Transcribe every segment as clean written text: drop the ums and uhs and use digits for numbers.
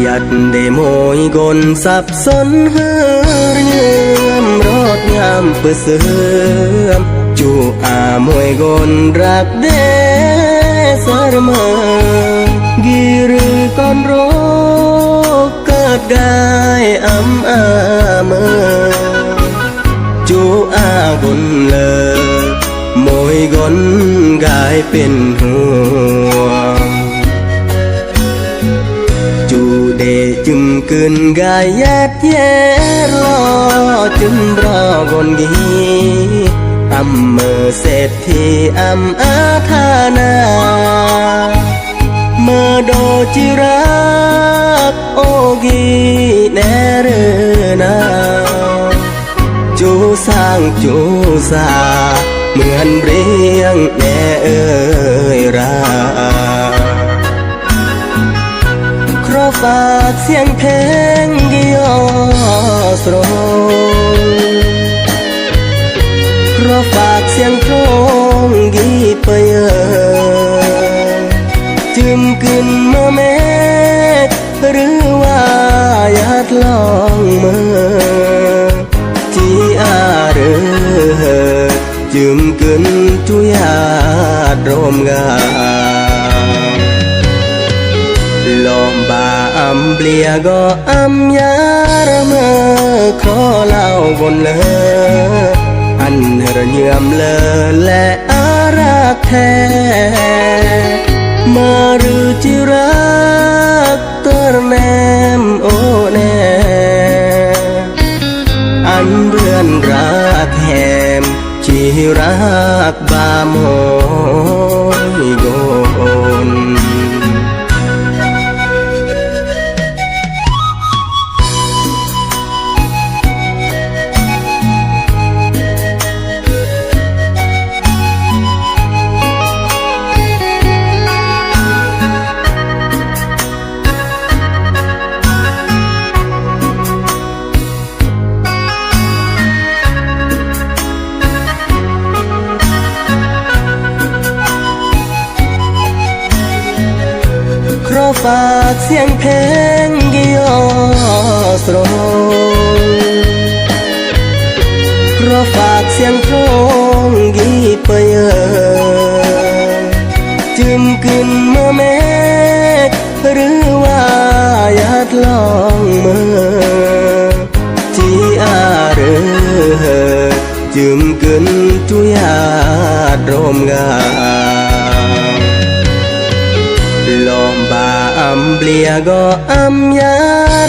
ยัดได้โมยกลสับสนเฮือเยื่อมรอดยามเปื้อเสื่อมจูอามวยกลรักเดสรเมอกีรือก่อนโรคเกิดได้อำอาเมอจูอากลเลยโมยกลกลายเป็นห่วงจูเดจึมกึนกายยัดเย็ดรอจึมรอกลกีอำเมอเศรษฐีอำอาธานาเมื่อโดจิรักโอกีแนเรนาจูสร้างจูสาเหมือนเรียงแน่เอ่ยราครอฝากเสียงเพลงกิโอสโรครอฝากเสียงโครงกีเปยจึมกึนเมื่อเมฆหรือว่าหยาดลองเมื่อจีอาเรือจึมกึนจุยาดรมกาลอมบาอัมเปลียก็อัมยารเมื่อขอเล่าบนเลออันระเยื่อมเลอและอารักแท้มาหรือจิรักเตอร์แนมโอแนอันเบื่อนรักแหมจิรักบาโมยโกนฝากเสียงเพลงกิโอสโรเพราะฝากเสียงโครงกีเปยจึมกึนเมื่อเมฆหรือว่าหยาดลองเมื่อจีอาเรือจึมกึนจุยาดรมกาลอมบาอัมเปลียก็อัมยา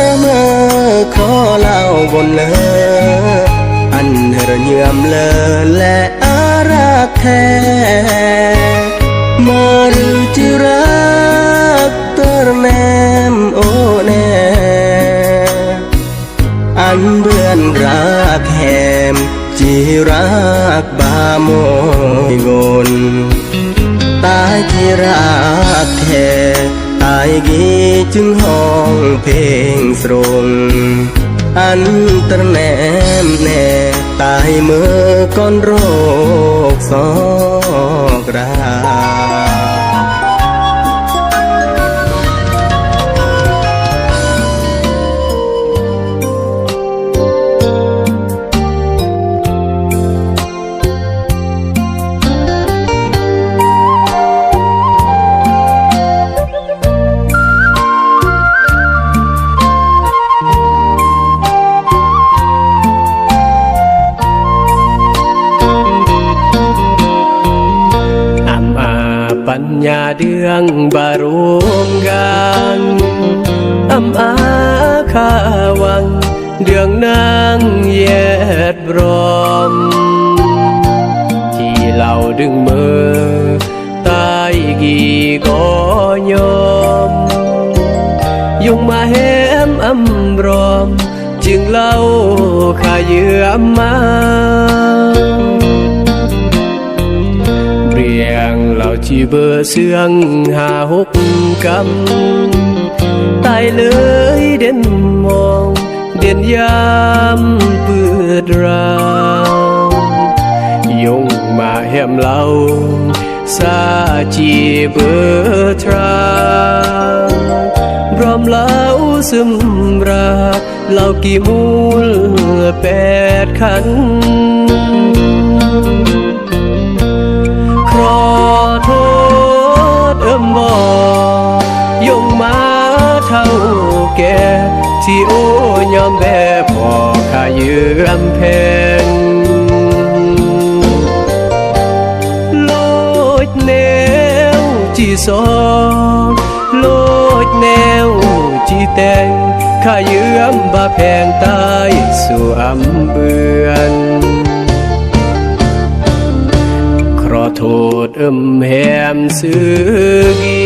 รเมื่อขอเล่าบนเลออันระเยื่อมเลอและอารักแท้มาหรือจิรักเตอร์แนมโอแนอันเบื่อนรักแหมจิรักบาโมยกลตายที่รักแท้ตายกีจึงห้องเพลงสรงอันตรแนมแน่ตายเมื่อก่อนโรคสอกราปัญญาเดืองบารวมกันอำอาคาวังเดืองนางเย็ดรอมที่เราดึงมือตายกี่ก็ยอมยุงมาแหมอำรอมจึงเล่าขาเยือมมาเราที่เบอร์เสื่อง56 กำตายเลยเด่นมองเด่นยามเปิดรายงมาแหมเราซาจีเบอร์ทราบรอ อมเล่าซึมรักเล่ากี่มูล8 ขันขอโทษยงมาเท่าแก่ที่โอ้ยอมแบ่พอข้าเยือมแพงโลดแนวที่สองโลดแนวที่แต่งข้าเยือมบ่แพงตายสู่เบือนขอโทษแหมซื้อกี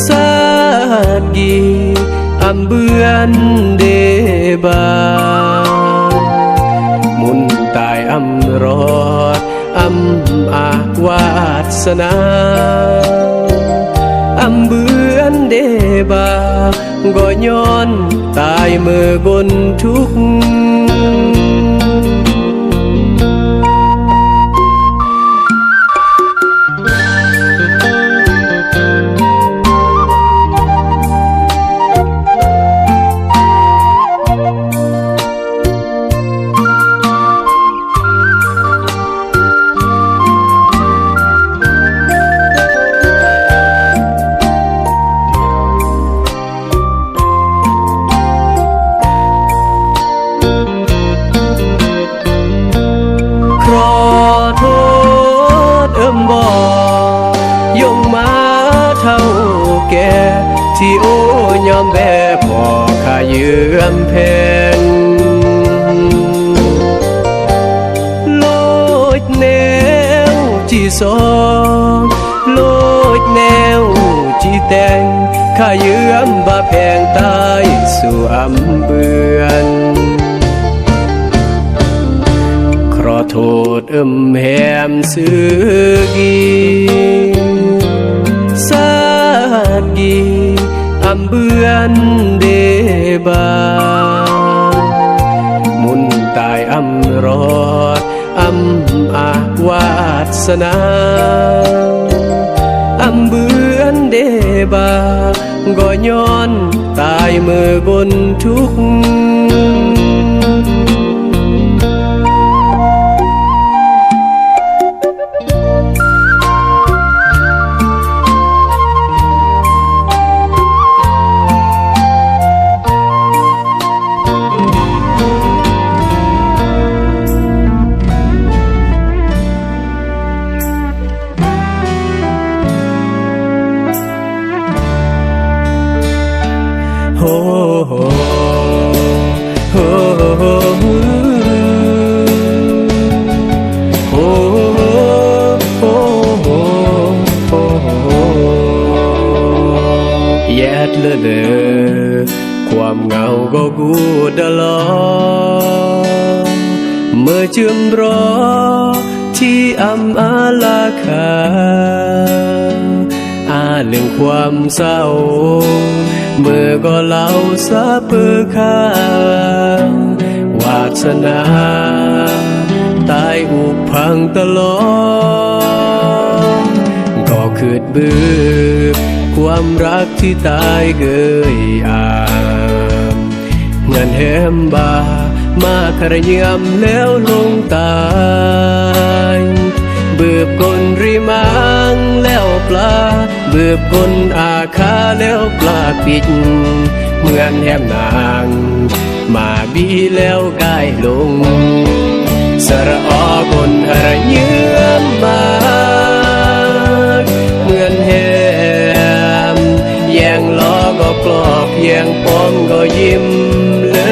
สาดกีเบือนเดบามุนตายรอดอาวาสนาเบือนเดบาก็ย้อนตายเมื่อกนทุกยงมาเท่าแก่ที่โอ้ยอมแบ่พอข้าเยือมแพงโลดแนวที่สองโลดแนวที่แต่งข้าเยือมบ่แพงตายสู่เบือนขอโทษแหมซื้อกีสาดกีเบือนเดบามุนตายรอดอาวาสนาเบือนเดบาก็ย้อนตายเมื่อกนทุกโอ้โหโอ้โหโอ้โหแยดเลอความเหงาก็กูตลอดเมื่อจืมรอที่อาลาคาเรื่องความเศร้าเมื่อก็เล่าซาเปื้อข้าวาสนาตายอุกพังตลอดก็คืดบืบความรักที่ตายเกยเงินแหมบามาขระยำแล้วลงตายเบืบกลริมังแล้วปลาเบืบกลอาคาแล้วปลาปิดเหมือนแหมนางมาบีแล้วกายลงสระอกลหระเยื้อมมาเหมือนแหมแยงล้อก็กลอกแยงป้อมก็ยิ้มเลื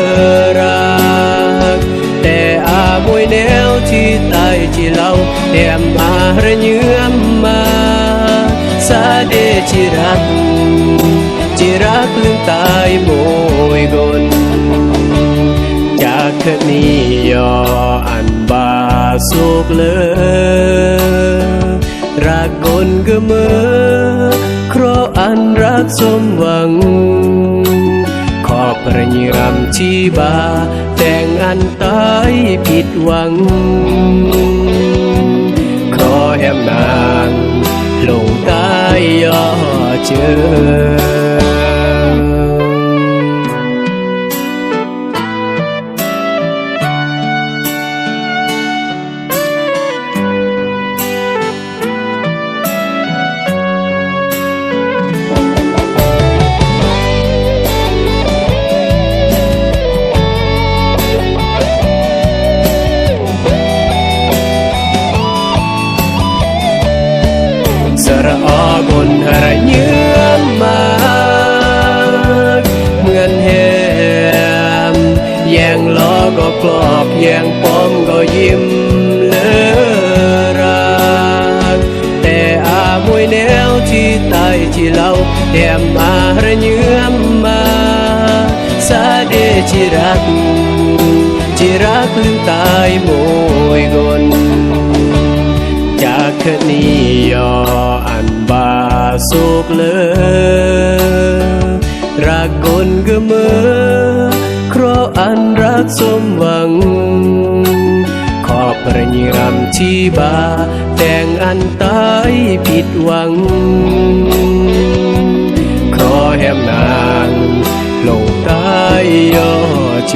อรักแต่มวยแนวที่ตายที่เราแถมระเยื้อมมาซาเดจิรักลืมตายโมยกนจากคืนนี้ยออันบาสุกเลรักกนก็เมื่อครออันรักสมหวังขอบประยิรำชีบาแต่งอันตายผิดหวังขอแหมนางลงตายยอ เจอ สระออกนหระเยื้อมมาเหมือนแหมแยงล้อก็กลอกแยงป้อมก็ยิ้มเลือรักแต่อามวยแนวที่ใต้ที่เล่าแถมมาระเยื้อมมาสาเดที่รักลืมตายมวยกนจากคืนนี้ยออันบาสุกเลอรักกนก็เมื่อครออันรักสมหวังขอบประยิรำที่บาแต่งอันตายผิดหวังครอแหมนางลงตายยอเจ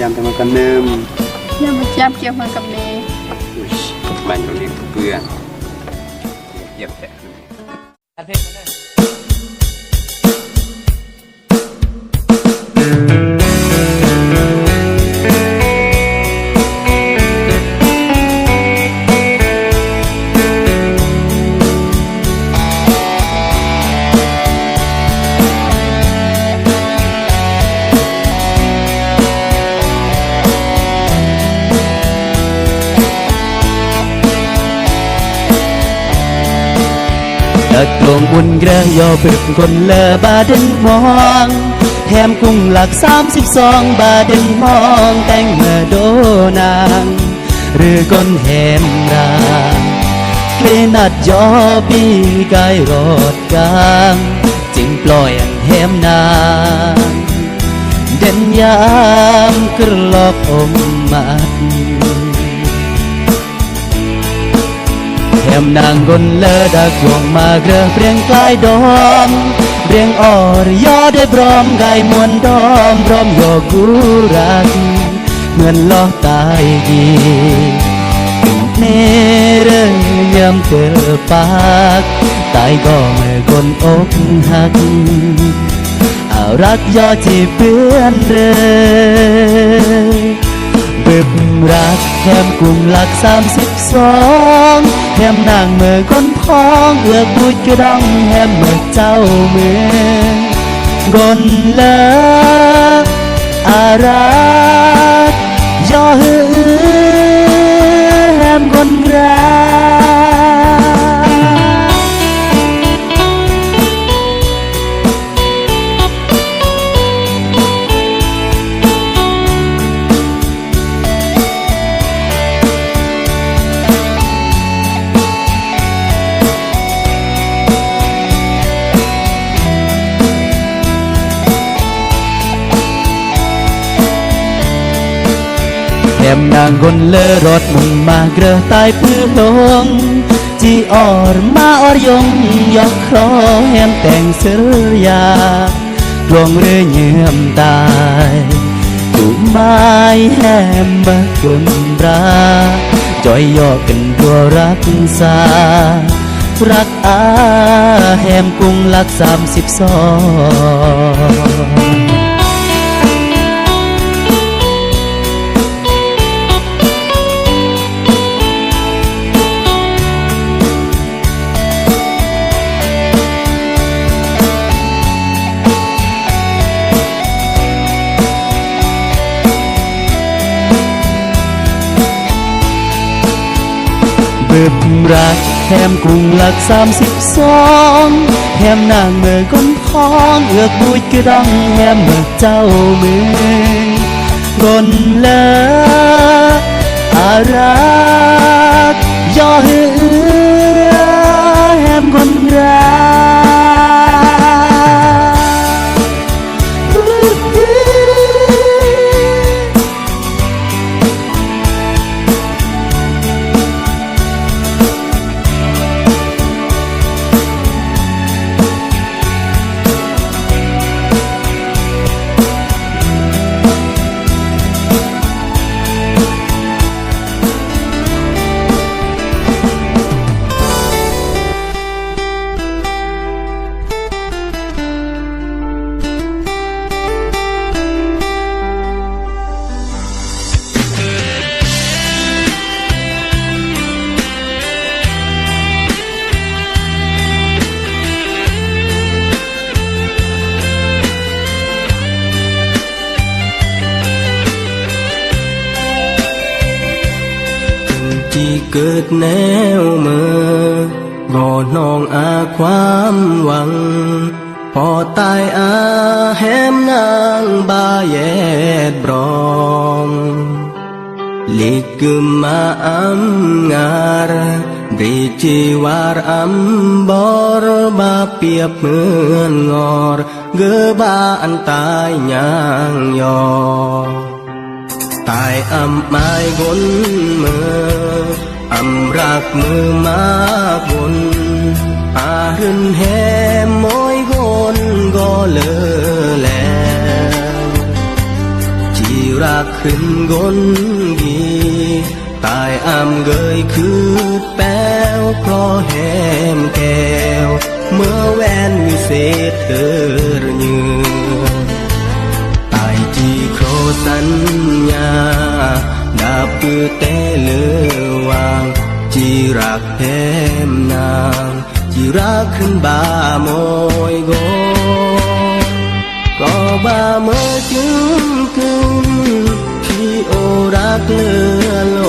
ยามทำกันเนิม อย่ามาจับเกี่ยวกับเมย์ มันเราเรียกเพื่อนเหยียบแตะ ดักลงบุญเกระยอเป็นคนเลอบาเดนมองแถมกุ้งหลัก32บาเดนมองแต่งเมื่อโดนางหรือก้นแหมรางเคลนัดยอปีกายรอดกลางจึงปล่อยอันแหมนางเด่นยามกระลอกอมมัดแถมนางกนเลอดักหลวงมาเกลือเปรียงกลายดอมเรียงอ่อนยอได้บรอมไก่มวนดอมพร้อมยอกูรักเหมือนล้อตายดีเนเรยามเจอปากตายก็เมื่อคนอกหักเอารักยอที่เปื้อนเลยบึบรักแถมกุ้งหลัก32แถมนางเมื่อคนพ้องเอือกบุญกระดองแถมเมื่อเจ้าเมืองกนเลออารักยอหือแถมคนรัก แถ มนางคนเลอรถมุ่งมาเกลือตายพื้นลงจีออรมาออรยงยอกครอแฮมแต่งเสือยาลวงเรือเยื่อมตายตุไม้แฮมบักกลราจอยยอกันตัวรักษารักอาแฮมกุ้งลัก32เบิบรักแฮมกุ้งหลัก32แฮมนางเมื่อก้นท้องเอือกบุยกระดองแฮมเมื่อเจ้ามือกนเลออารักย่อเหือแฮมคนรักที่เกิดแนวเมื่อรอน้องอาความหวังพอตายอาแหมนางบาแยดบรองลิกกึมมาอัมงารบริจิวารอัมบอรบาเปียบเหมือนงอรเกือบาอันตายยางยอตายอำไม้กนเมื่ออำรักมือมากวนอารึนแหมมอยกนก็เลอแล้วจีรักขึ้นกนกีตายอำเกยคือแป้วเพราะแหมแก้วเมื่อแวนวิเศษเกิดเยือจีโครสัญญาดาปือเตเลวางจีรักแหมนางจีรักขึ้นบามอยโกก็บาเมื่อจึงคืนที่โอรักเลือล้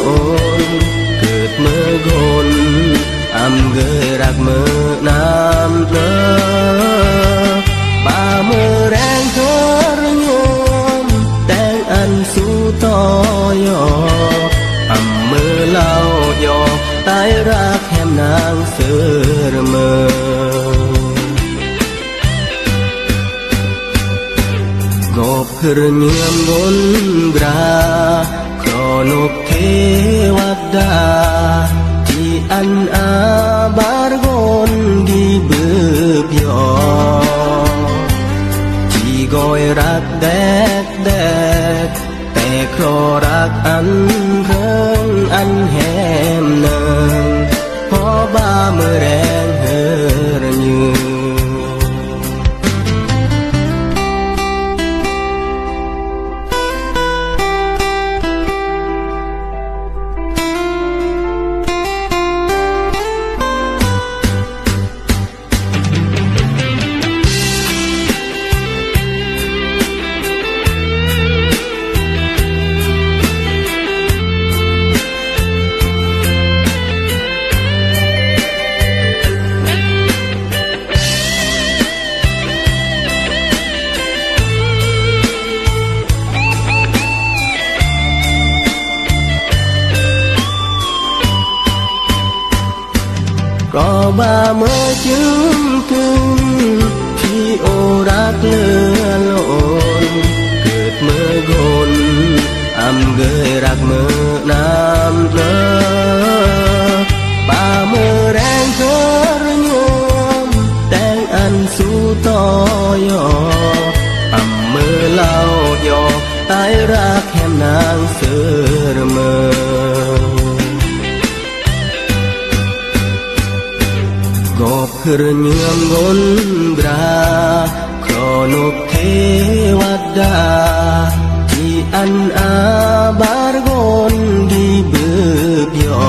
นเกิดเมื่อคนอำเกยรักเมื่อน้ำเนอป่าเมื่อแรงเธออันสู้ต่อยออำมือเล่ายอตายรักแหมนางเสือเมื่อกบเพื่อเงียมกนกราครอนกเทวดาที่อันอาบารกนกีบืบยอที่กอยรักแดกแดกแต่ครอรักอันเริงอันแหมเนิงพอบาเมื่อแรงเฮรยือก็บ่าเมื่อจึงคืนที่โอรักเลือล้นเกิดเมื่อคนอ ำเกยรักมือน้ำเนอป่ามือแรงเธอระยมแต่งอันสู้ต่อยอมือเล่ายอตายรักแห่มนางเสือเมือกบคือเนื้องนกราครอนกเทวดาที่อันอาบารกนดีเบือบยอ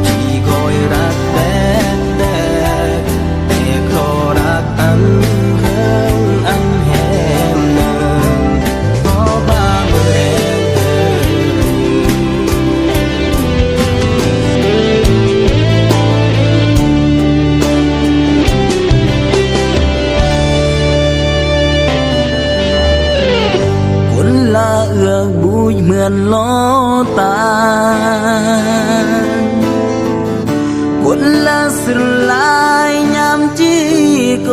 ที่คอยรักแต่ขอรักอันอันแหมเนินขอบ้าเมื่อคนละเอือกบุยเหมือนล้อตาคนละสิลายยามจีโก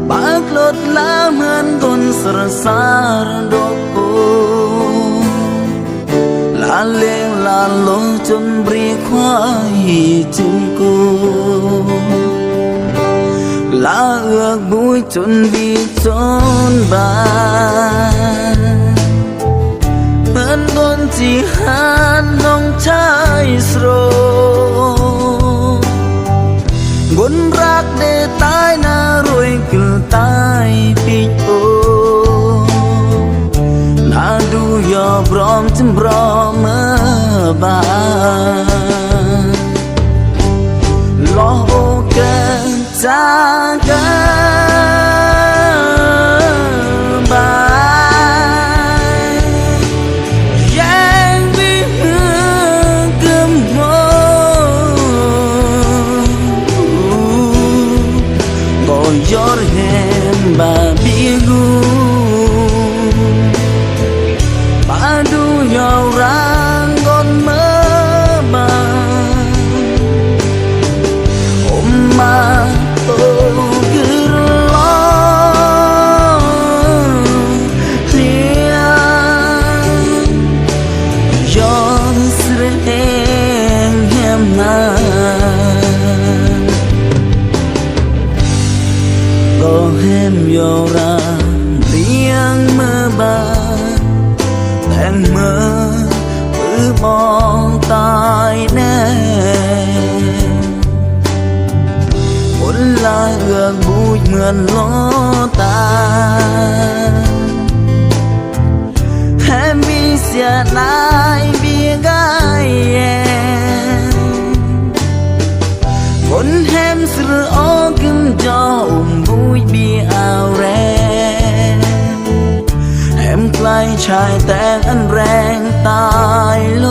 ปากลดละเหมือนต้นสระสารดอกโกลาเลี้ยงลาลงจนบรีควายจึงโกลาเอือกบุยจนบีจนบานเหมือนโดนจีหันน้องชายสโรบนรักเดตายนารวยกลตายปีโอน่าดูยอบรอมจำรอเมื่อบานลอโอเกินจากกันบายยังวิหือกำมก็ยอดเห็นบาบีกูบาดูยอรังก่อนเมื่อบานมาโตคือล้อเลียยอดเสร็จเองแหมนาก็แหมยอราเรียงเมื่อบานแต่งเมื่อปื้อมองตายแน่คนละเอือกบุยเหมือนล้อตาแฮมมีเสียนายเบียกายแยคนแฮมสระออกิมจอบุยบีเอาแรงแฮมใกล้ชายแต่งอันแรงตายโล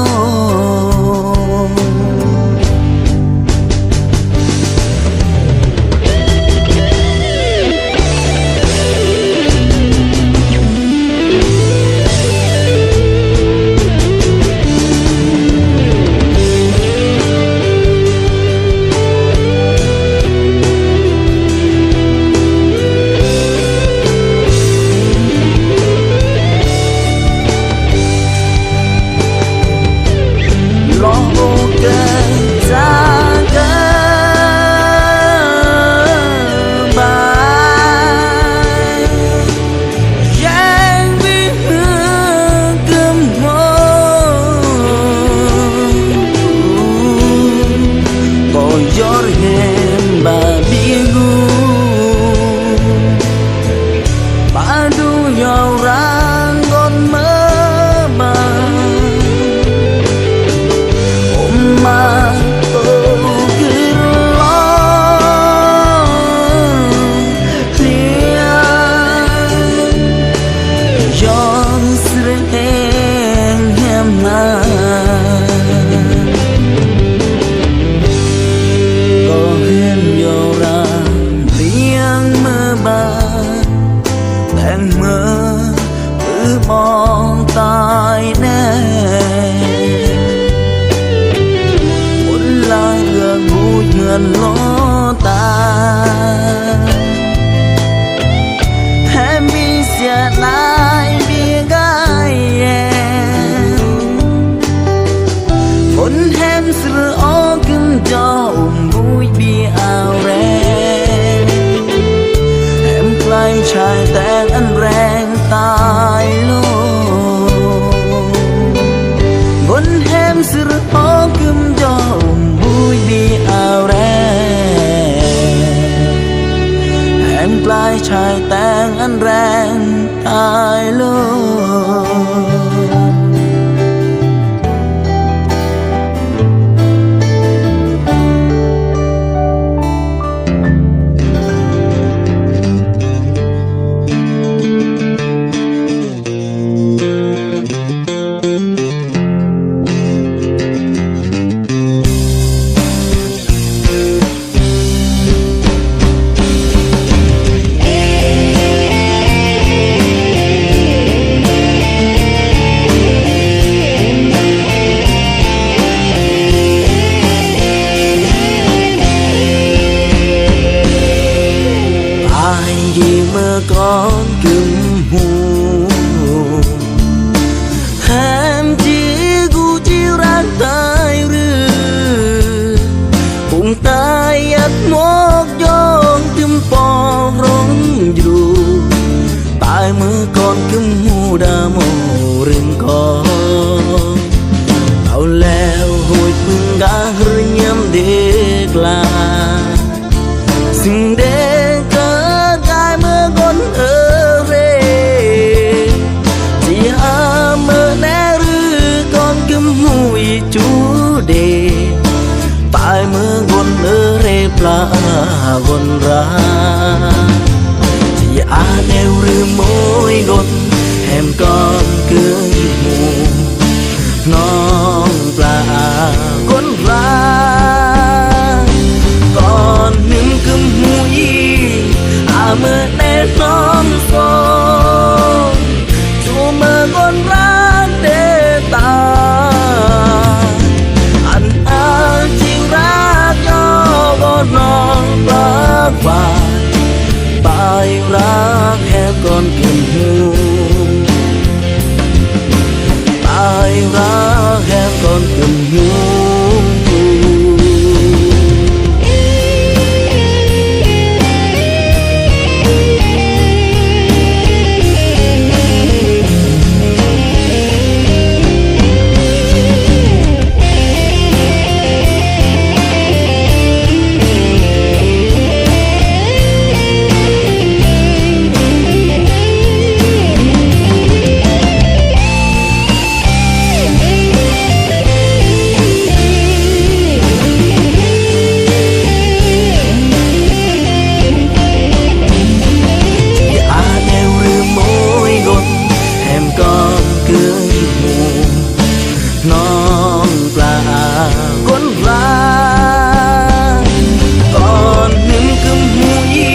ายแต่งอันแรงตายโลก่อนกึมหูแฮมจีกูจีรักตายหรือปุ่งตายยัดหมอกยองกึมปอกร้องอยู่ตายเมื่อก่อนกึมหูดาโมรึงก่อนเอาแล้วหวยพึ่งกาหรือยำเด็กลาสิ่งเด็กเกิดกายเมื่อก่อนเรที่หาเมื่อแน่หรือก่อนกึมหูอีจูเดตายเมื่อก่อนเรปลาก่อนราที่อาแนวหรือมวยก่อนแหมก่อนเกินหูน้องปลาก่อนราก่อนหนึ่งกึมหูอีอาเมื่อแน่น้องสองจูเมื่อก่อนรักเดตาอันอาจริงรักย่อก็น้องปลากฝ่ายตายรักแค่ก่อนกึมหูตายรักแค่ก่อนกึมหูน้องปลาคนรักก่อนหนึ่งกึมหูยี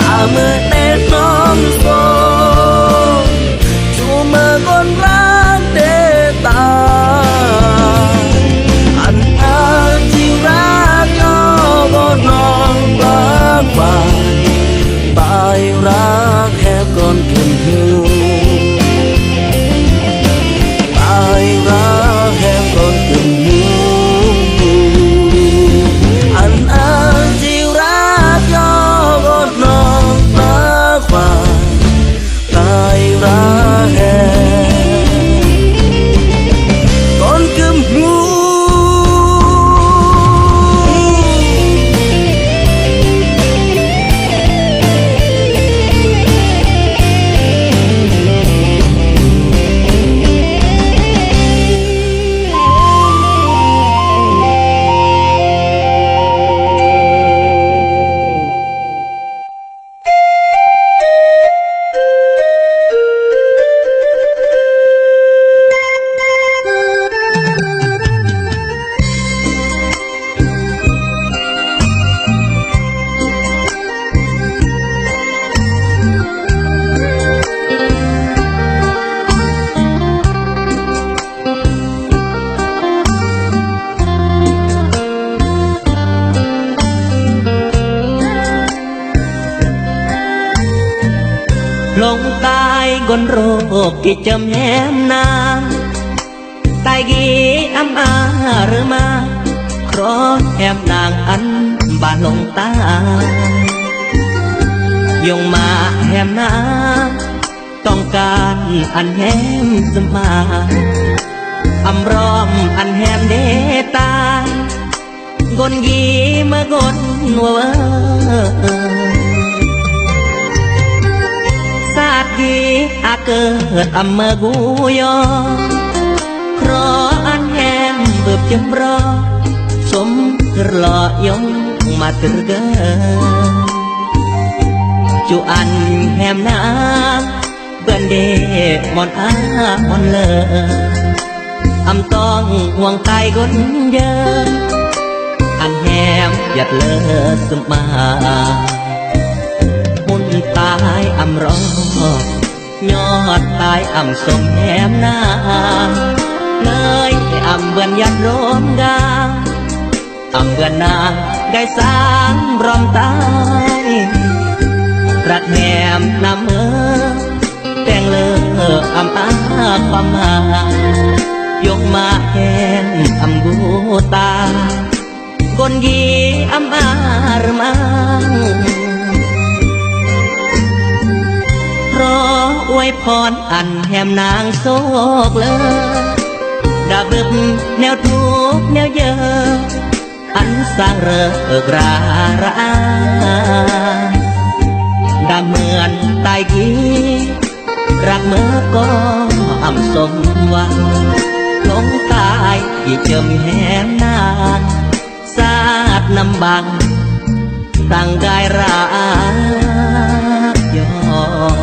อาเมื่อแน่น้องสองจูเมื่อก่อนรักเดตาอันอาจริงรักย่อก็น้องปลาฝ่ายตายรักแค่ก่อนกึมหูรักแค่ก่อนกึมหูอันอาจริงรักย่อก็น้องปลาฝ่ายตายรักแค่ก่อนกึมหู ลงตายกนโรคที่จำแนมนางตายกีอำอาหรือมาครอแหมนางอันบานลงตายงมาแหมนางต้องการอันแหมสมาอำรอมอันแหมเดตากนยีเมื่อกนวัว กีอาเกิดอำเมอกูยอเพราะอันแหมเบิบจำรอสมหล่อยงมาตรึกจูอันแหมนาเปื่อนเดมอนอามอนเลออำต้องห่วงตายคนเยอะอันแหมหยัดเลอสมาหุ่นตายอำรอยอดตายอำสมแหมนาเลยอำเบือนยัดรวมกาอำเบือนนางได้สามรอมตายรักแหมนำเมื่อแต่งเลออำอาความหายกมาแทนอำบูตากนยีอำอารมังเพราะอวยพรอันแหมนางโศกเลยดาบึบแนวทุกแนวเยอะอันสร้างเริกราระดาเหมือนตายกี้รักเมื่อก็อำสมหวังลงตายที่เจิมแหมนานสาดน้ำบังตั้งกายรักยออ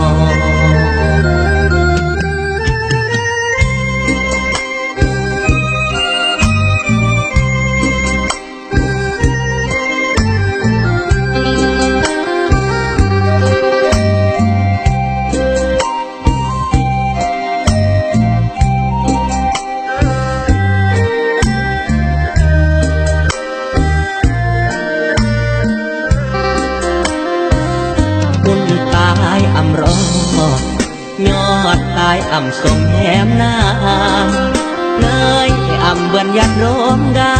ยอดตายอำสมแหมนาเลยอำเบือนยัดรวมกา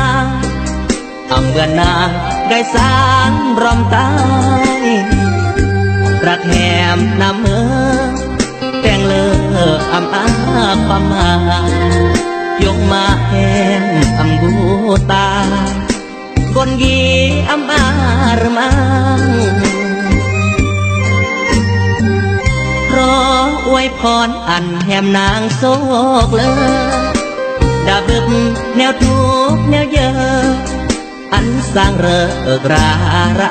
อำเบือนนางได้สามรอมตายรักแหมนำเมื่อแต่งเลออำอาความหายกมาแหมอำบูตากนยีอำอารมังเพราะอวยพรอันแหมนางโศกเลยดาบึบแนวทุกแนวเยอะอันสร้างเริกราระ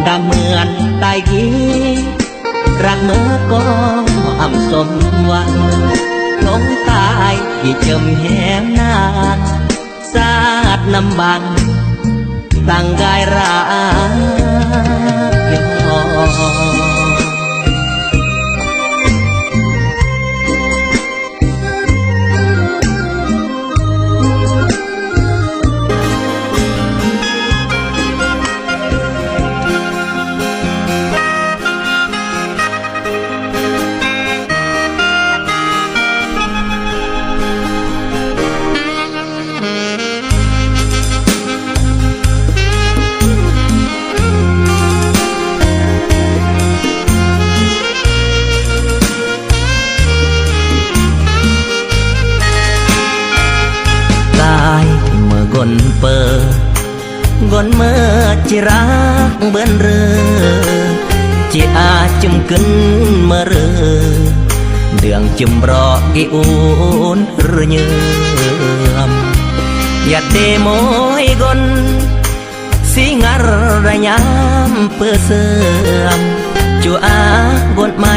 ดาเหมือนตายกี้รักเมื่อก็อำสมหวังลงตายที่เจิมแหมนานสาดน้ำบังตั้งกายรักยอกนเปิดกนเมื่อจิรักเบิ้นเรือจีอาจุมกึนเมื่อเรือเดืองจุมรอกีอูนเรือเยือมอย่าเดโมยกนสิงารระยามเปื้อเสื่อมจูอากนไม้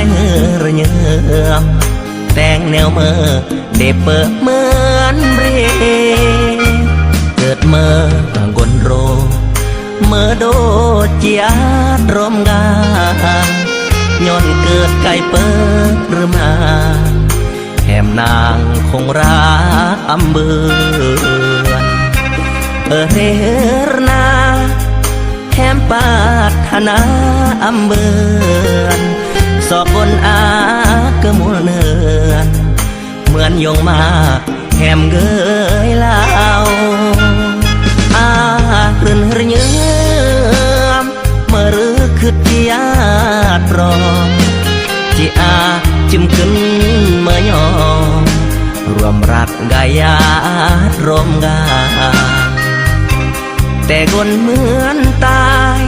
เรือเยือมแต่งแนวเมื่อเดเปิดเหมือนเรีเกิดเมื่อกนโรเมื่อโดเจียดรมงานย้อนเกิดไก่เปิดหรือมาแหมนางคงรักอำเบือนเรนาแหมปาถนาอำเบือนสอบบนอากระมูลเนือนเหมือนยงมาแหมเกยลาวอาเรือนเยือมเมื่อรือคือเจียดรอจีอาจุมขึ้นเมื่อยอมรวมรักกายาดรวมกาแต่คนเหมือนตาย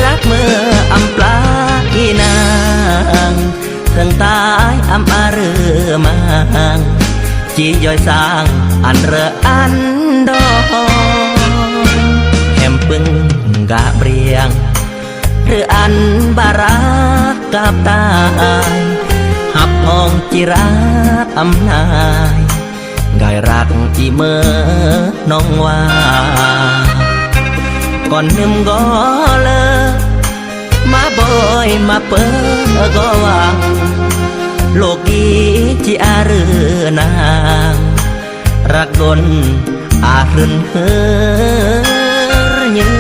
รักเมื่ออำปลาอีน งthường tái âm a rư mang chỉ dõi sang ăn rơ ăn đo em pưng gà briang rư ăn bà rác cạp taiหับทองจิรักอำนายกายรักอีเมื่อน้องว่าก่อนนึมก็เลอมาบ่อยมาเปิดก็วางโลกีจิอารือนางรักดนอารืนเฮอเยอ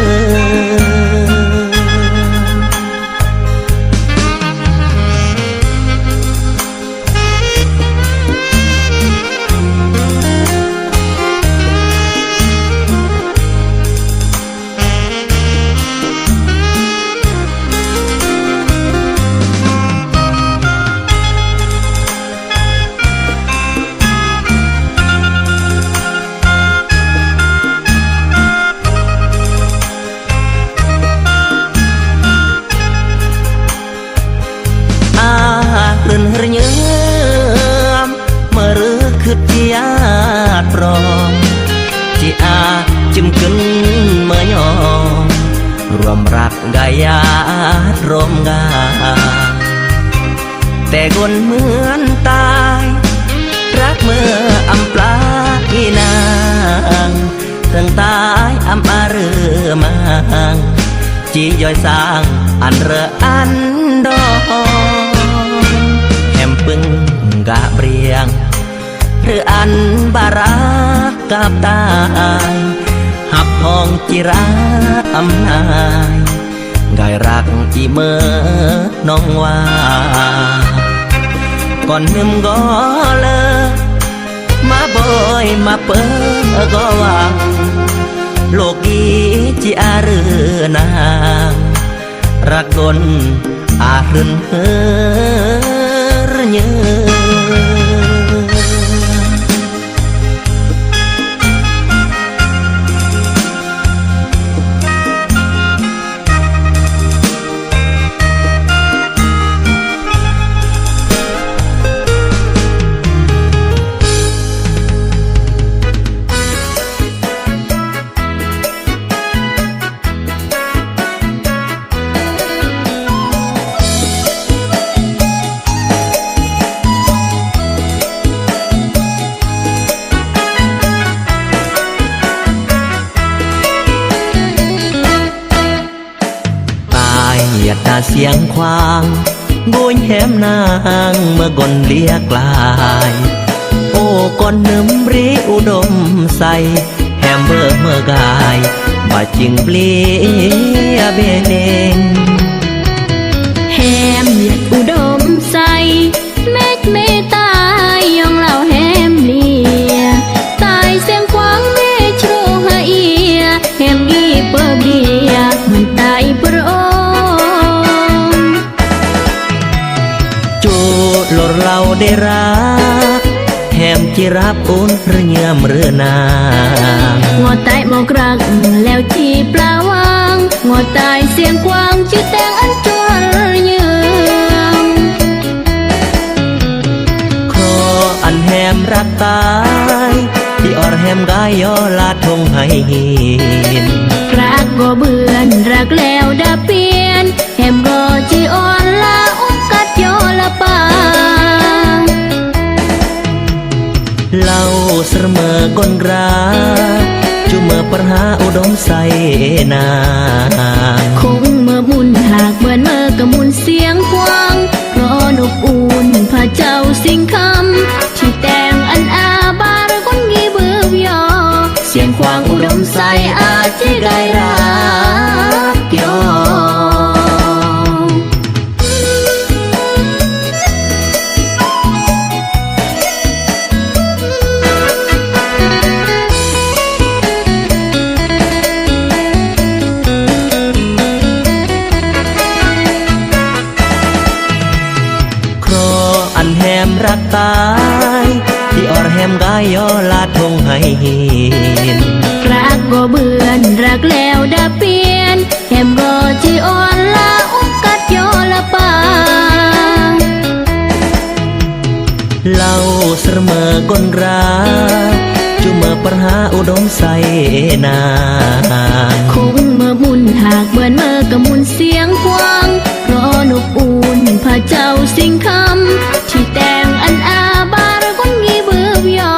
เรื่องเยือมเมื่อรื้อคือที่ญาติพร้อมที่อาจิ้มขึ้นเมื่อยอมรวมรักกายาติรวมกาแต่คนเหมือนตายรักเมื่ออำปลาอีนางถึงตายอำอารือมังจีย่อยสร้างอันเรออันดอปึงกะเบรียงหรืออันบารักกับตายหับทองจิรักอำนายกายรักอีเมื่อน้องว่าก่อนนึมก็เลอมาบ่อยมาเปิดก็วางโลกีจิอารือนางรักดนอารืนเฮอเยอะเหยียดตาเสียงควางโบยแหมนางเมื่อก่อนเลียกลายโอ้ก่อนนึมรีอุดมใสแหมเบิกเมื่อกายบาดจิงเปลี่ยเบงแฮมเหยียดอุดมใสเม็ดไม่ตายยองเหล่าแฮมเลียตายเสียงควางเมชโรหะเอียแฮมกีเปอเบียมันตายโปรหลดเราได้รักแหมจิรับอุ่นเรือเยื่อมเรือนางงอตายหมอกรักแล้วจีปลาวางงอตายเสียงกวางชื่อแตงอันจวนเยืองครออันแหมรักตายที่อ่อนแหมกายยอลาทงให้หินรักก็เบื่อนรักแล้วดาเปลี่ยนแหมก็จีอ่อนลาอุ้กัดยอละปาเล่าเสมอกนรักจุเมื่อปัญหาอุดมใสนางคงเมื่อมุนหากเหมือนเมื่อกระมุนเสียงกว้างเพราะอบอุ่นพระเจ้าสิ่งคำที่แต่งอันอาบาร์คนกีเบื่อยอเสียงควางอุดมใสอาจจะได้รักยอรักตายที่อ่อนแหมกายยอลาทงให้หินรักก็เบื่อนรักแล้วดาเปลี่ยนแหมก็จีอ่อนลาอุ้กัดยอละปา เล่าเสมอกนราจุมาปัญหาอุดมใสนา คงเมื่อบุญหากเบิ่นเมื่อกะมุนเสียงกว้างรอนบอุ่นพระเจ้าสิ่งคำที่แต่งอันอาบารคนมีเบื่อยอ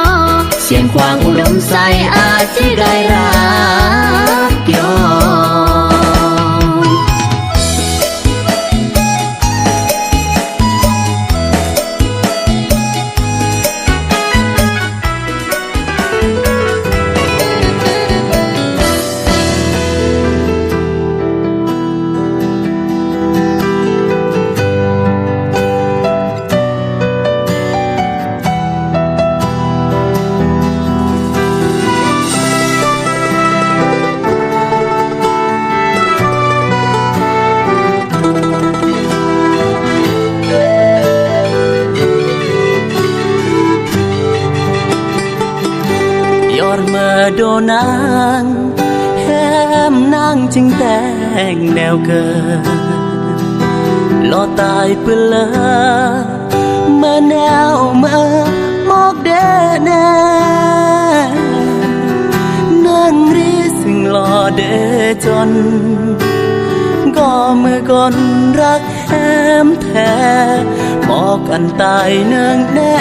เสียงควางอุดมใสอาจจะได้รักยอ โดนางแฮมนางจึงแต่งแนวเกิดรอตายเพื่อเลอเมื่อแนวเมื่อมอกเดแน่นั่งรีสิ่งหล่อเดจนก็เมื่อก่อนรักแฮมแท้บอกอันตายเนืองแน่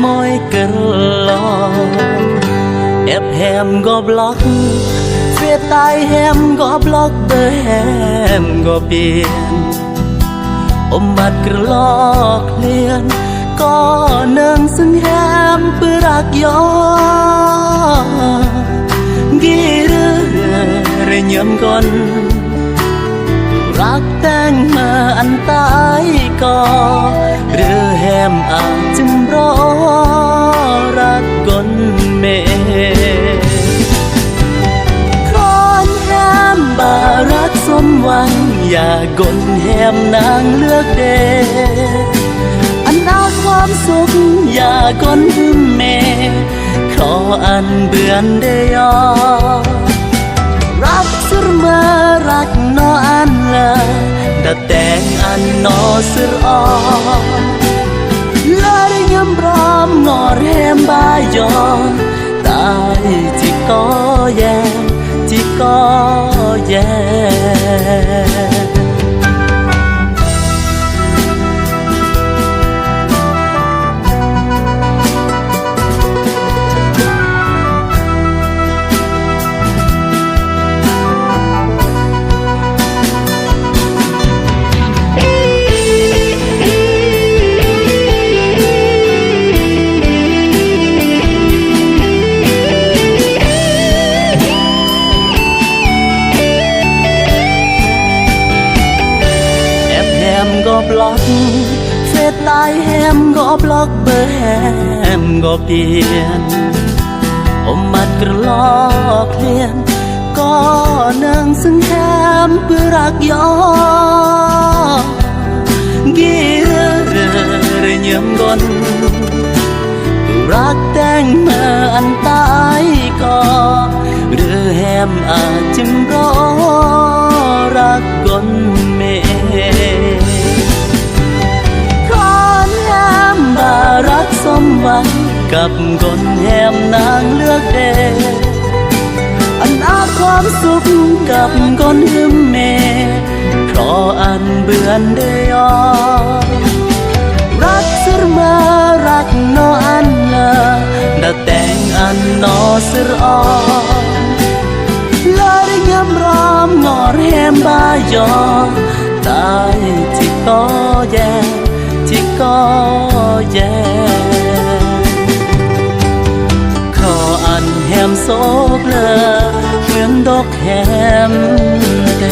มอยเกินลอแอบแฮมก็บล็อกเสียตายแฮมก็บล็อกเบอร์แฮมก็เปลี่ยนอมบัดกระลอกเลียนก็เนื่องซึ่งแฮมเพื่อรักยอกีเรือเยี่ยมก่อนรักแต่งมาอันตายก็หรือแฮมอาจจึงรอรักกนเมคอนแฮมบารักสมหวังอย่ากนแฮมนางเลือกเดอันเอาความสุขอย่ากนหึมเมขออันเบือนเดยอรักสุดมารักนออันละดัดแต่งอันนอสุดอลาได้ยำรอมงอแรมบายอตายจิกอแยจิกอแยบล็อกเฟซตายแฮมก็บล็อกเบอร์แฮมก็เปลี่ยนอมมัดกระลอกเลียนก็นั่งซึ่งแฮมเพื่อรักยอกีเรือเยี่ยมก่อนรักแต่งมาอันตายก็หรือแฮมอาจจึงรอรักกนเมรักสมหวังกับคนแฮมนางเลือกเดอันอาจความสุขกับคนหึมเมเพราะอันเบือนเดยอรักสุดมารักนออันละดัดแต่งอันนอสุดอลาได้ยำรอมงอแฮมบายอตายที่ก็แย่ที่ก็แย่ขออันแฮมโซกเลอเหมือนดอกแฮมแด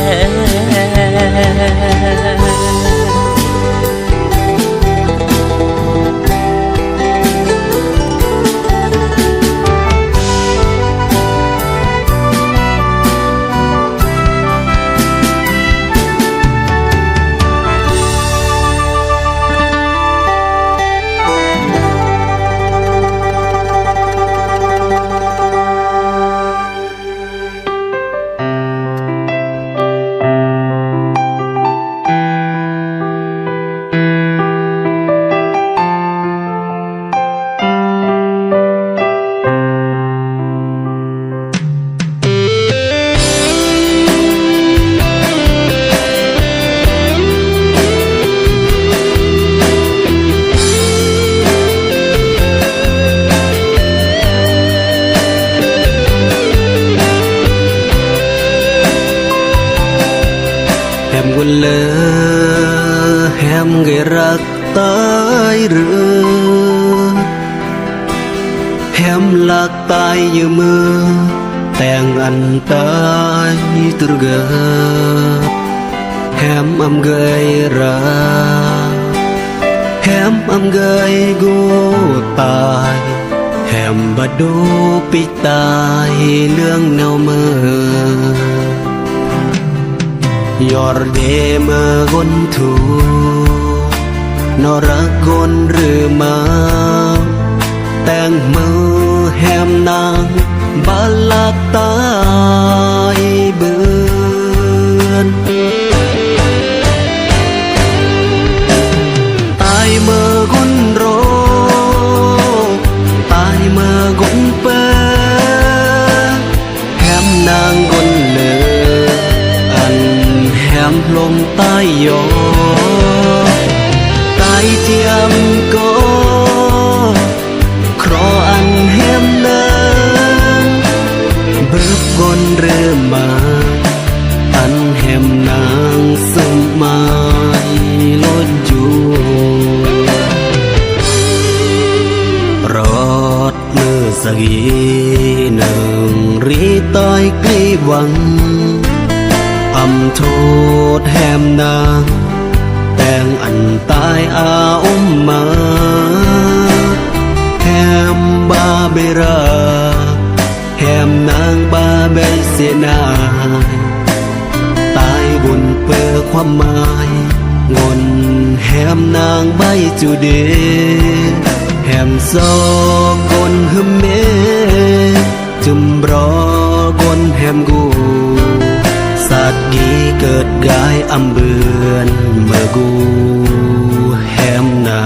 หลักตายอยู่มือแต่งอันตายตรเกแฮมอำเกยราแฮมอำเกยกูตายแฮมบดดูปิตายเรื่องเนาเมื่อยอร์เดเมื่อกนทูนรักกนหรือมาแต่งมือแฮมนางบาลักตายเบือนตายเมื่อกนโรตายเมื่อกนเปแฮมนางกนเลออันแฮมลงตายยอตายเจียมก็ครออันแฮมนางเบิบกนเริ่มมาอันแฮมนางสมัยลดอยู่รอดมือสกีหนึ่งรีต้อยกลีหวังอำโทษแฮมนางแต่งอันตายอาอุ้มมาแฮมบาเบราแฮมนางบาเบเสนายตายบนเปื้อความหมายงนแฮมนางใบจูเดแฮมซอกนฮึมเมจุมรอกนแฮมกูสัตว์กีเกิดกายอำเบือนเมื่อกูแฮมนาง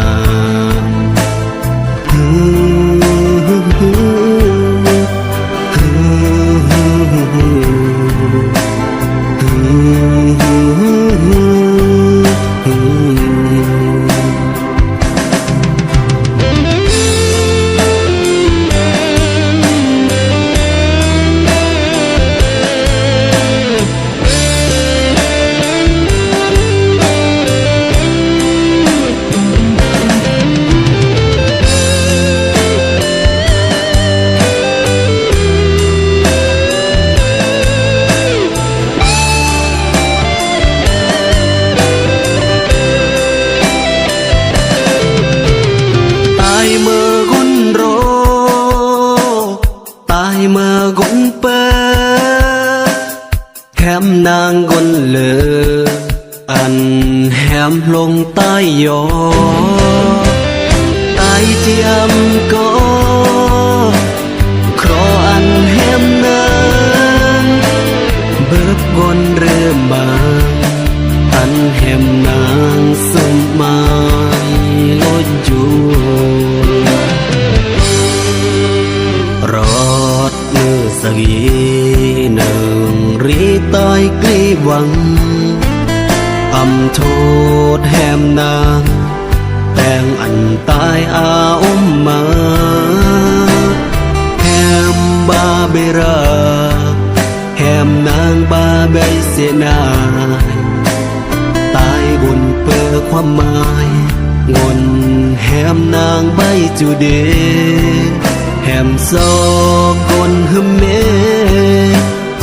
แฮมนางกนเลออันแฮมลงใต้ยอตายเจียมก็ครออันแฮมนางเบิบกนเริ่มมาอันแฮมนางสมัยลดอยู่รอดมือสกีหนึ่งรีต้อยกลีหวังอำโทษแฮมนางแต่งอันตายอาอุ้มมาแฮมบาเบราแฮมนางบาเบเสนายตายบนเปื้อความหมายงนแฮมนางใบจูเดแฮมซอกนฮึมเม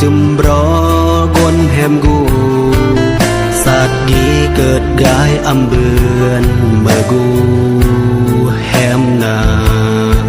จุมรอกนแฮมกูสัตว์กีเกิดกายอำเบือนเมื่อกูแฮมนาง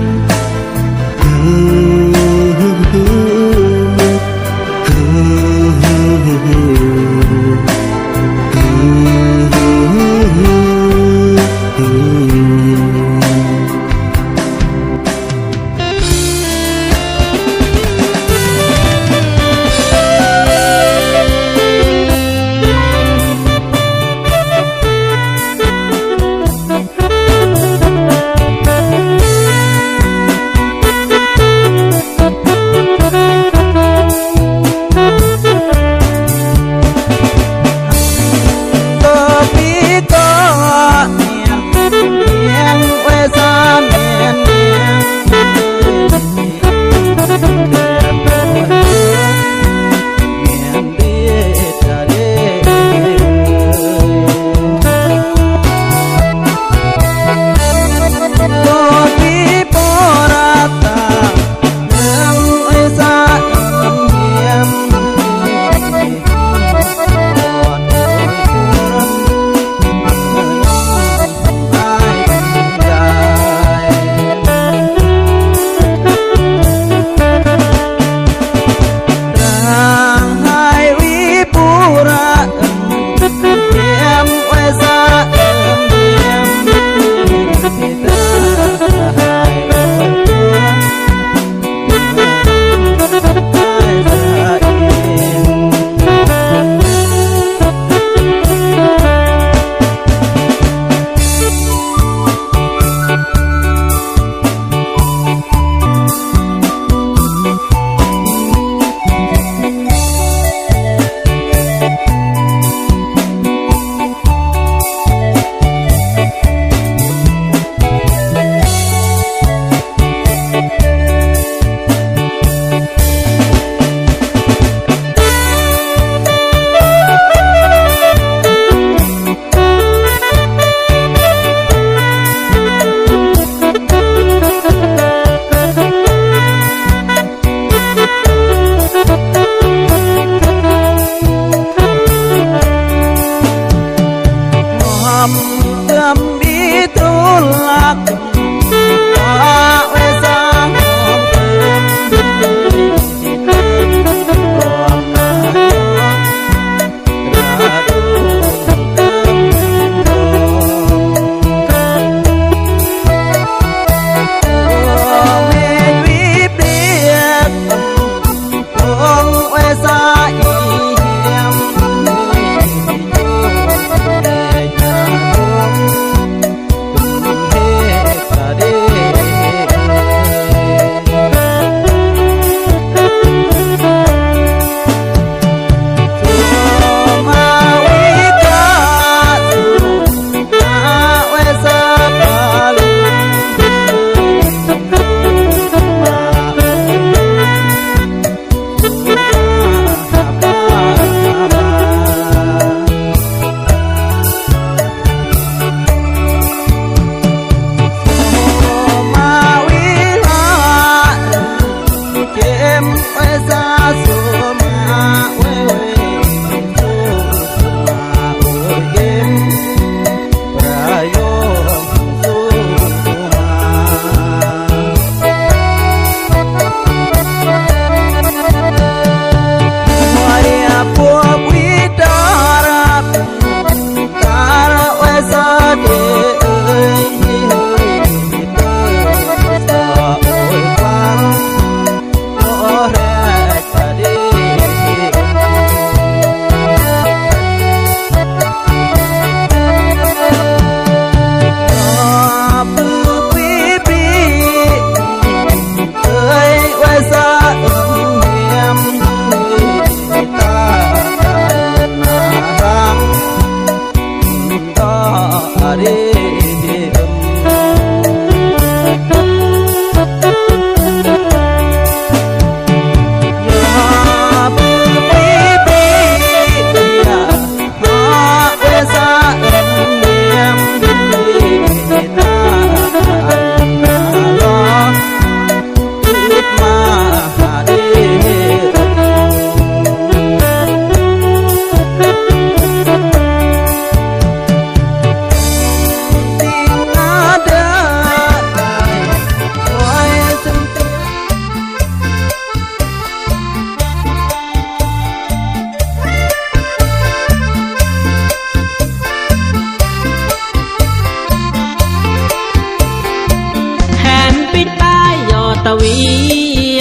ตะเวี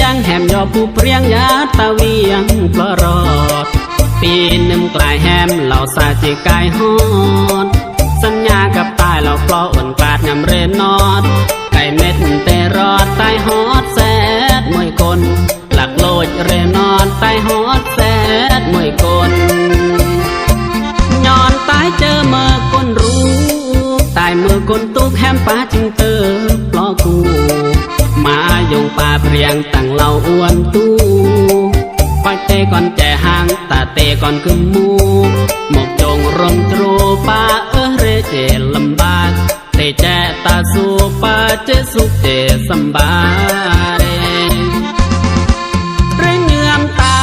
ยงแหมยอผู้เปรียงยาตะเวียงปลอรอดปีหนึ่งกลายแหมเหล่าสาจิกายฮอดสัญญากับตายเราปลออ่อนกลาดยำเรนนอดไก่เม็ดแต่รอดตายฮอดแสดมวยกลหลักโลดเรนอดตายฮอดแสดมวยกลย้อนตายเจอเมื่อคนรู้ตายเมื่อคนตุกแฮมป้าจึงเติบปลอกูมายงป่าเปรียงตั้งเหล่าอ้วนตู้คอยเตะก่อนแจหางตาเตะก่อนขึ้นมูหมกจงรมตรูป่าเรเจลำบากเตะแจตาสู้ป่าเจสุกเจสบายเรื่องเงื่อมตา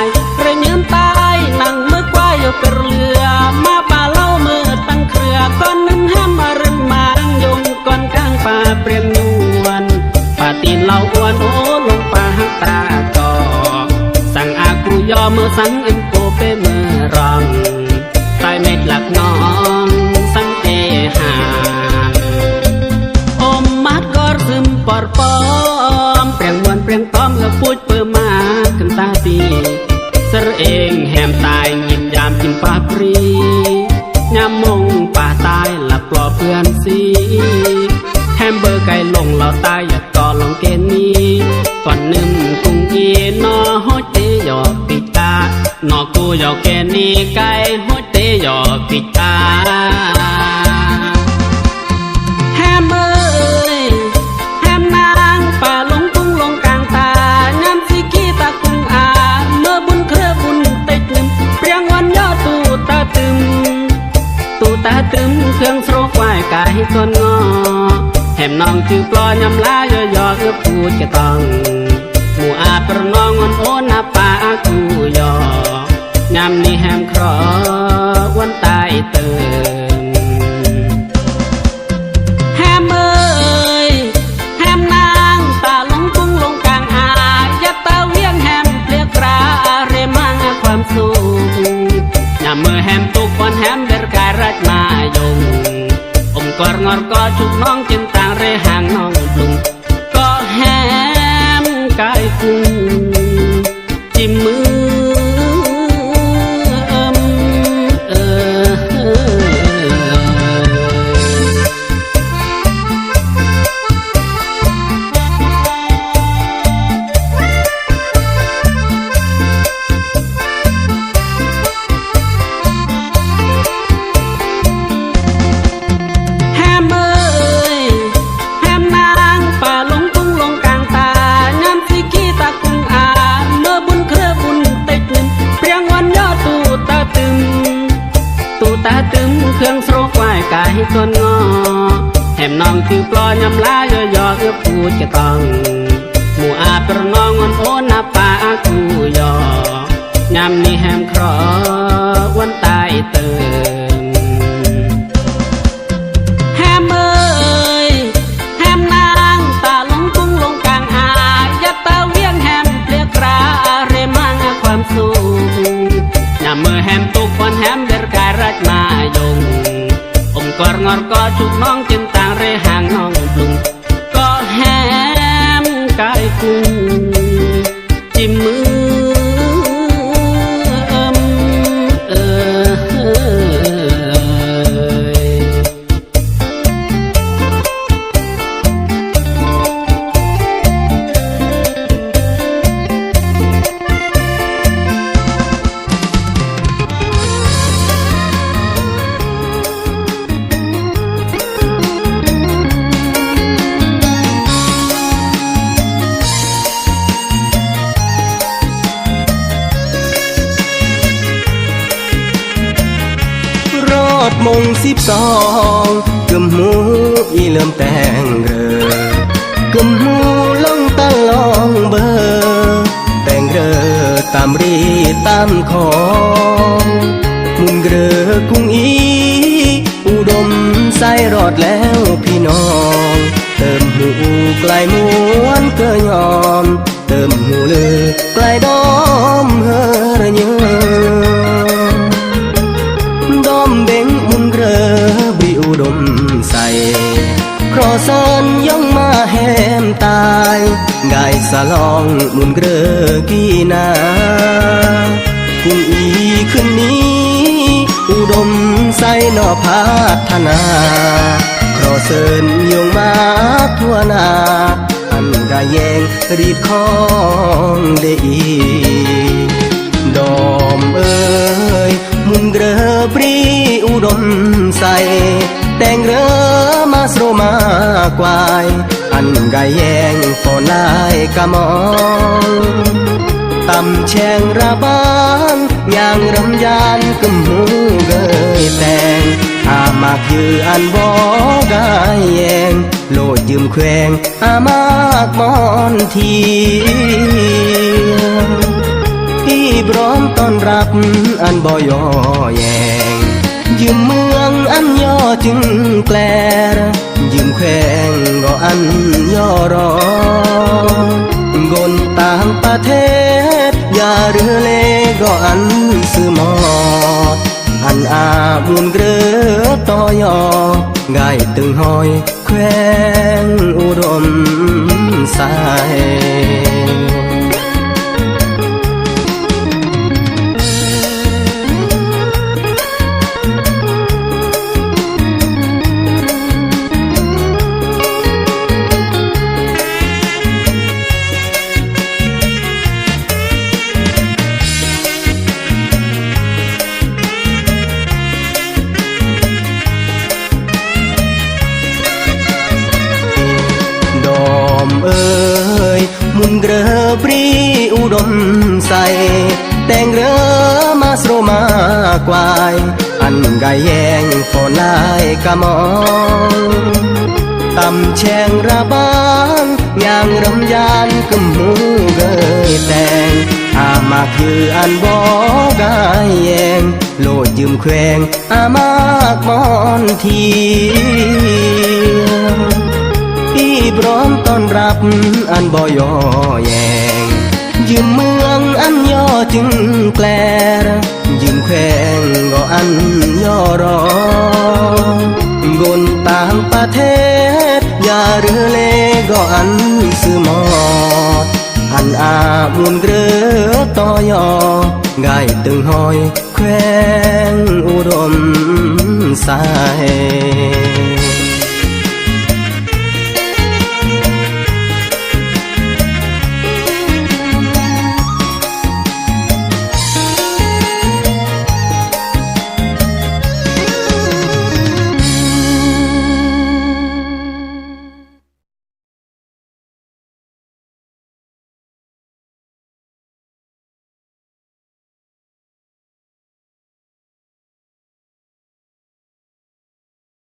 ยเรื่องเงื่อมตายนั่งมือกว่าอยู่กระเรือมาป่าเล่ามือตั้งเครือก้อนนึงห้ามมาเรื่องมาดังยงก่อนกลางป่าเปรียงนวลป่าตีนเหล่าอ้วนโอ้ลงป่าหักตาต่อสั่งอากูยอมือสั่งเอ็มโปเปมือรองใต้เม็ดหลักน้องสังเกหาอมมัดกอรซึมปอดปอมเปรียงวนเปรียงต้อมเอพูดเปิดมาขึ้นตาตีสระเองแหมตายหยิบยามจิ้มปาปรียามมงป่าตายหลับปลอเพื่อนสีแฮมเบอร์ไก่ลงเราตายอยากก่อลงเกณฑ์นี้ก่อนนึ่มกุ้งอีนอโฮเตยอปิตานอกูยอเกณฑ์นี้ไก่โฮเตยอปิตาแฮมเอ้ยแฮมนางป่าลงกุ้งลงกลางตายามสิกีตากุ้งอาเมื่อบุญเครือบุญติดนึ่มเปรียงวันยอตูตาตึมตูตาตึมเครื่องโสรควายกายก้นงอแหมน้องจือปลอยำลายอยอพูดจะต้องหมู่อาประนองอนโอนาป่ากูยอยำนี้แหมครอวันตายเติมแฮมเอ้ยแฮมนางตาลงกุ้งลงกลางอายัดตาเวียงแฮมเปลียกราเรมังความสุขยำมือแฮมตุกวันแฮมเดรกายรัดมายงกอรงอร์ก็ชุกน้องจินต่างเรห่างน้องปลุงก็แฮมกายกุ้งจิ้มมือตาตึมเครื่องโสรควายกายก้นงอแหมน้องคือปลอยำลายอยอพูดจะต้องหมู่อาประนองอนโอนาป่ากูยอยำนี้แหมครอวันตายเติมแฮมเอ้ยแฮมนางตาลงกุ้งลงกลางอายัดตาเวียงแฮมเปลียกราเรมังความสุขยามมือแฮมตุกวันแฮมเดรกายรัดมายงกอรงอร์ก็ชุกน้องจินต่างเรห่างน้องปลุงก็แฮมกายกุ้งจิ้มมือมง12กึมหูอีเริ่มแต่งเรอกึมหูลงตะลองเบอแต่งเรอตามรีตามของมุนเกลือกุ้งอีอุดมใส่รอดแล้วพี่น้องเติมหูไกลม้วนเกยยอมเติมหูเลือไกลดอมเฮอเยดอมเบ่งมุนเกลือบิอุดมใส่ครอเซินย่องมาแหม ตายไก่สลองมุนเกลือกีนากุ่อีขึ้นนี้อุดมใส่นอพัฒนาครอเซินยงมาทั่วนาอันกายแยงรีดของเดอีดอมเอ้ยมุนเกลือปรีอุดมใส่แต่งเรือมาสโรมากวายอันกายแยงฝนลายกะมองตำแชงระบางย่างรำยานกึมหูเกยแต่งอามากยืออันบอกายแยงโลดยืมแควงอามากมอนทีพี่พร้อมต้อนรับอันบ่ย่อแยงยืมเมืองอันย่อจึงแกลยืมแควงก็อันย่อรอกนต่างประเทศอย่าเรือเลก็อันซื้อหมอดอันอาบุญเกลือต่อยอไก่ตึงหอยแควงอุดมสายเอ้ยมุนเกลือปรีอุดมใส่แต่งเรือมาสโรมากวายอันกายแยงฝนลายกะมองตำแชงระบางย่างรำยานกึมหูเกยแต่งอามากคืออันบอกายแยงโลดยืมแควงอามากมอนทีพี่พร้อมต้อนรับอันบ่ย่อแยงยืมเมืองอันย่อจึงแกลยืมแควงก็อันย่อรอกนต่างประเทศอย่าเรือเลก็อันซื้อหมอดอันอาบุญเกลือต่อยอไก่ตึงหอยแควงอุดมสาย